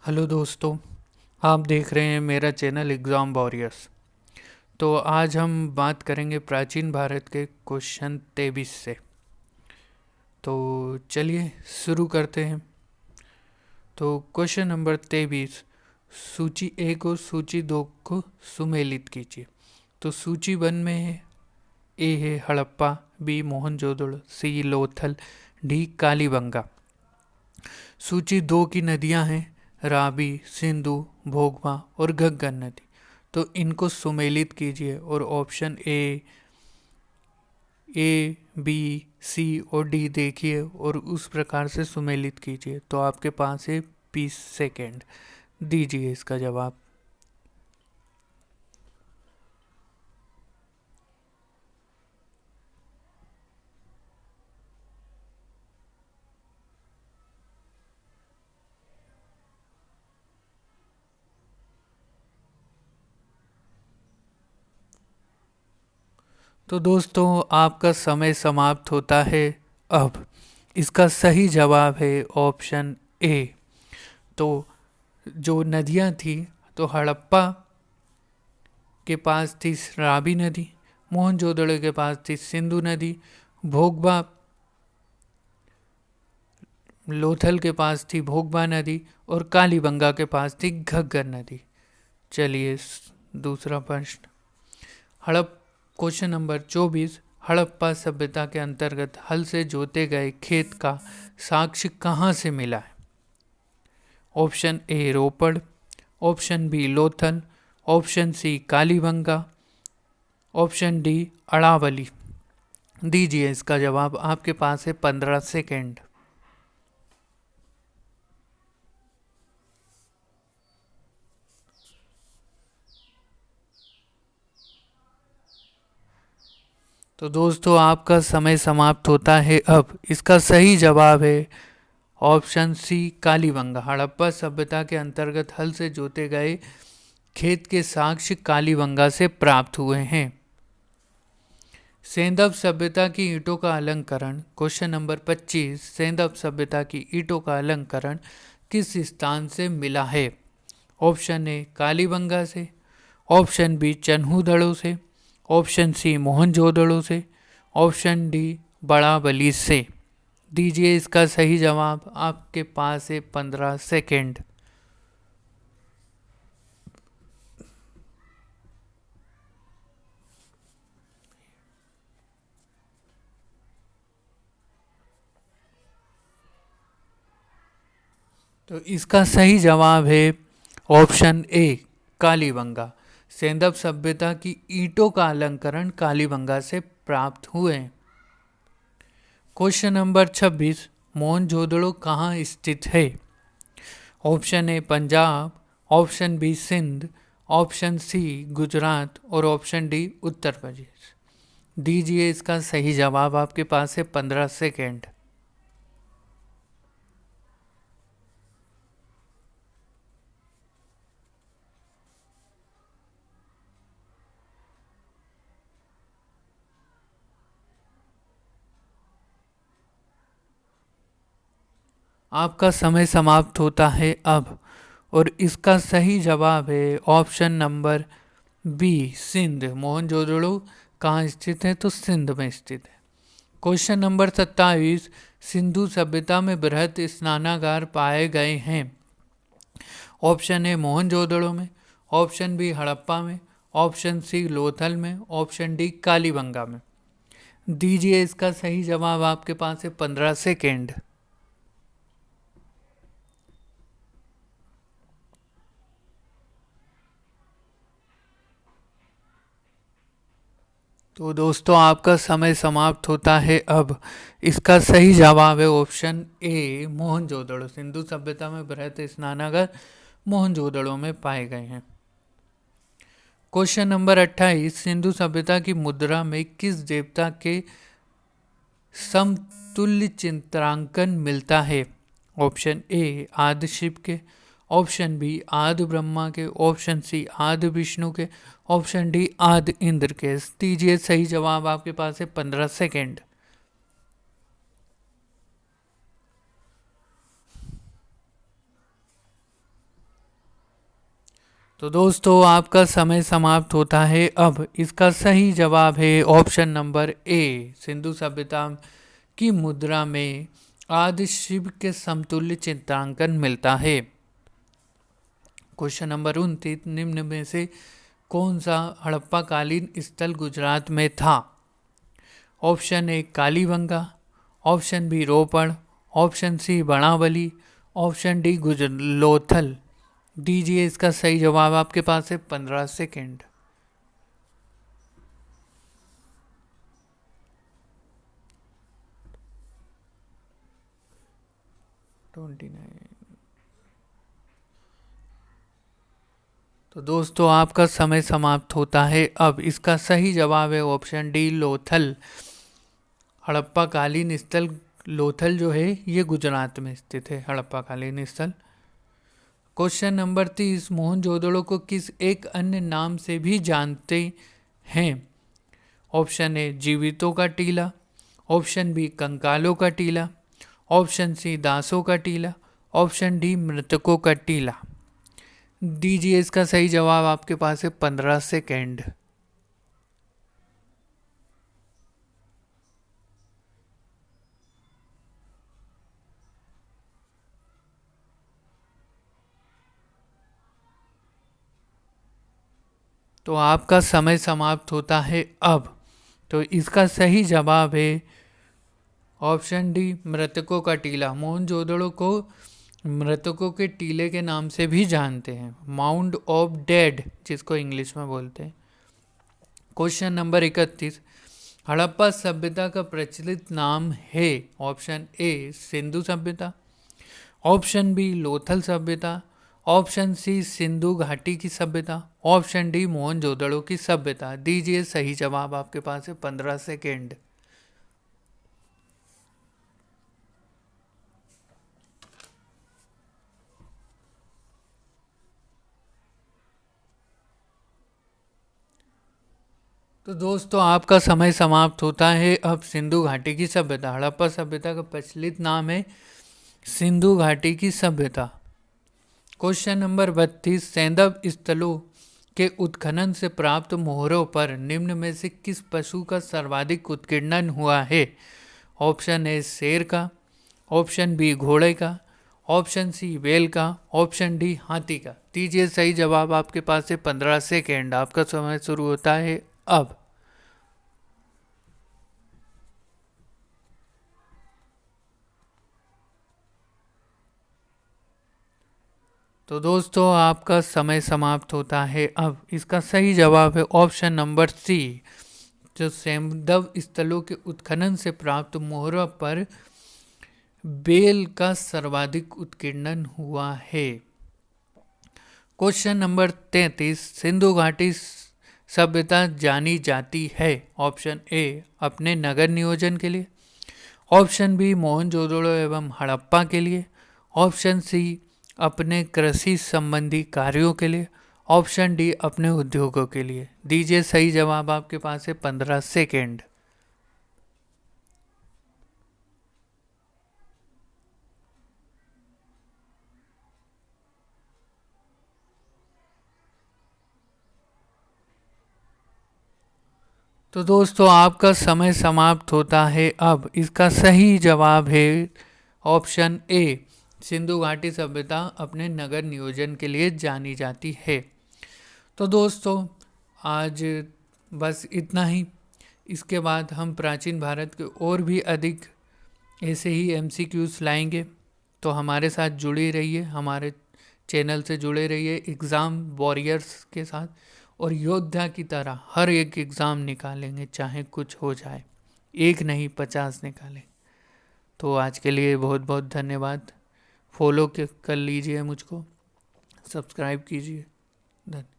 Hello दोस्तों, आप देख रहे हैं मेरा चैनल एग्ज़ाम वॉरियर्स। तो आज हम बात करेंगे प्राचीन भारत के क्वेश्चन 23 से। तो चलिए शुरू करते हैं। तो क्वेश्चन नंबर 23, सूची ए को सूची दो को सुमेलित कीजिए। तो सूची वन में है, ए है हड़प्पा, बी मोहनजोदड़ो, सी लोथल, डी कालीबंगा। सूची दो की नदियां हैं रावी, सिंधु, भोगवा और घग्गर नदी। तो इनको सुमेलित कीजिए और ऑप्शन ए बी सी और डी देखिए और उस प्रकार से सुमेलित कीजिए। तो आपके पास है 20 सेकेंड, दीजिए इसका जवाब। तो दोस्तों आपका समय समाप्त होता है अब। इसका सही जवाब है ऑप्शन ए। तो जो नदियां थी, तो हड़प्पा के पास थी रावी नदी, मोहनजोदड़ो के पास थी सिंधु नदी, भोगबा लोथल के पास थी भोगबा नदी और कालीबंगा के पास थी घग्गर नदी। चलिए दूसरा प्रश्न। हड़प क्वेश्चन नंबर 24, हड़प्पा सभ्यता के अंतर्गत हल से जोते गए खेत का साक्ष्य कहाँ से मिला है? Option A Ropar, option B Lothal, option C Kalibangan, option D Aravalli. दीजिए इसका जवाब, आपके पास है 15 सेकेंड। तो दोस्तों आपका समय समाप्त होता है अब। इसका सही जवाब है ऑप्शन सी कालीबंगा। हड़प्पा सभ्यता के अंतर्गत हल से जोते गए खेत के साक्ष्य कालीबंगा से प्राप्त हुए हैं। सेंधव सभ्यता की ईंटों का अलंकरण, क्वेश्चन नंबर 25, सेंधव सभ्यता की ईंटों का अलंकरण किस स्थान से मिला है? ऑप्शन ए कालीबंगा से, ऑप्शन बी चन्हूदड़ो से, ऑप्शन सी मोहनजोदड़ो से, ऑप्शन डी बड़ाबली से। दीजिए इसका सही जवाब, आपके पास है 15 सेकेंड। तो इसका सही जवाब है ऑप्शन ए कालीबंगा। सेंधव सभ्यता की ईंटों का अलंकरण कालीबंगा से प्राप्त हुए। क्वेश्चन नंबर 26, मोहनजोदड़ो कहाँ स्थित है? Option A Punjab, option B Sindh, option C Gujarat और ऑप्शन डी उत्तर प्रदेश। दीजिए इसका सही जवाब, आपके पास है 15 सेकेंड। आपका समय समाप्त होता है अब और इसका सही जवाब है option number B Sindh. Mohenjodaro कहाँ स्थित है? तो सिंध में स्थित है। क्वेश्चन नंबर 27, सिंधु सभ्यता में बृहत स्नानागार पाए गए हैं। ऑप्शन ए मोहनजोदड़ो में, ऑप्शन बी हड़प्पा में, ऑप्शन सी लोथल में, ऑप्शन डी कालीबंगा में। दीजिए इसका सही जवाब, आपके पास है 15 सेकेंड। तो दोस्तों आपका समय समाप्त होता है अब। इसका सही जवाब है ऑप्शन ए मोहनजोदड़ो। सिंधु सभ्यता में बृहत स्नानागार मोहनजोदड़ो में पाए गए हैं। क्वेश्चन नंबर 28, सिंधु सभ्यता की मुद्रा में किस देवता के समतुल्य चित्रांकन मिलता है? ऑप्शन ए आदि शिव के, ऑप्शन बी आदि ब्रह्मा के, ऑप्शन सी आदि विष्णु के, ऑप्शन डी आदि इंद्र के। दीजिए सही जवाब, आपके पास है 15 सेकेंड। तो दोस्तों आपका समय समाप्त होता है अब। इसका सही जवाब है ऑप्शन नंबर ए, सिंधु सभ्यता की मुद्रा में आदि शिव के समतुल्य चित्रांकन मिलता है। क्वेश्चन नंबर 29, निम्न में से कौन सा हड़प्पा कालीन स्थल गुजरात में था? Option A Kalibangan, option B Ropar, option C Banawali, option D Lothal. दीजिए इसका सही जवाब, आपके पास है 15 सेकेंड। 29। तो दोस्तों आपका समय समाप्त होता है अब। इसका सही जवाब है ऑप्शन डी लोथल। हड़प्पा कालीन स्थल लोथल जो है ये गुजरात में स्थित है, हड़प्पा कालीन स्थल। क्वेश्चन नंबर 30, मोहनजोदड़ो को किस एक अन्य नाम से भी जानते हैं? ऑप्शन ए जीवितों का टीला, ऑप्शन बी कंकालों का टीला, ऑप्शन सी दासों का टीला, ऑप्शन डी मृतकों का टीला। दीजिए इसका सही जवाब, आपके पास है 15 सेकेंड। 'तो आपका समय समाप्त होता है अब। तो इसका सही जवाब है ऑप्शन डी मृतकों का टीला। मोहनजोदड़ो को मृतकों के टीले के नाम से भी जानते हैं, माउंड ऑफ डेड जिसको इंग्लिश में बोलते हैं। क्वेश्चन नंबर 31, हड़प्पा सभ्यता का प्रचलित नाम है? ऑप्शन ए सिंधु सभ्यता, ऑप्शन बी लोथल सभ्यता, ऑप्शन सी सिंधु घाटी की सभ्यता, ऑप्शन डी मोहनजोदड़ो की सभ्यता। दीजिए सही जवाब, आपके पास है 15 सेकेंड। 'तो दोस्तों आपका समय समाप्त होता है अब। सिंधु घाटी की सभ्यता, हड़प्पा सभ्यता का प्रचलित नाम है सिंधु घाटी की सभ्यता। क्वेश्चन नंबर 32, सैंधव स्थलों के उत्खनन से प्राप्त मोहरों पर निम्न में से किस पशु का सर्वाधिक उत्कीर्णन हुआ है? ऑप्शन ए शेर का, ऑप्शन बी घोड़े का, ऑप्शन सी बैल का, ऑप्शन डी हाथी का। दीजिए सही जवाब, आपके पास है 15 सेकेंड। आपका समय शुरू होता है अब। तो दोस्तों आपका समय समाप्त होता है अब। इसका सही जवाब है ऑप्शन नंबर सी, जो सैंधव स्थलों के उत्खनन से प्राप्त मोहरों पर बेल का सर्वाधिक उत्कीर्णन हुआ है। क्वेश्चन नंबर 33, सिंधु घाटी सभ्यता जानी जाती है? ऑप्शन ए अपने नगर नियोजन के लिए, ऑप्शन बी मोहनजोदड़ो एवं हड़प्पा के लिए, ऑप्शन सी अपने कृषि संबंधी कार्यों के लिए, ऑप्शन डी अपने उद्योगों के लिए। दीजिए सही जवाब, आपके पास है 15 सेकेंड। 'तो दोस्तों आपका समय समाप्त होता है अब। इसका सही जवाब है ऑप्शन ए, सिंधु घाटी सभ्यता अपने नगर नियोजन के लिए जानी जाती है। तो दोस्तों आज बस इतना ही। इसके बाद हम प्राचीन भारत के और भी अधिक ऐसे ही MCQs लाएंगे। तो हमारे साथ जुड़े रहिए, हमारे चैनल से जुड़े रहिए एग्ज़ाम वॉरियर्स के साथ, और योद्धा की तरह हर एक एग्ज़ाम निकालेंगे, चाहे कुछ हो जाए। एक नहीं 50 निकालें। तो आज के लिए बहुत बहुत धन्यवाद। फॉलो कर लीजिए मुझको, सब्सक्राइब कीजिए। धन्यवाद।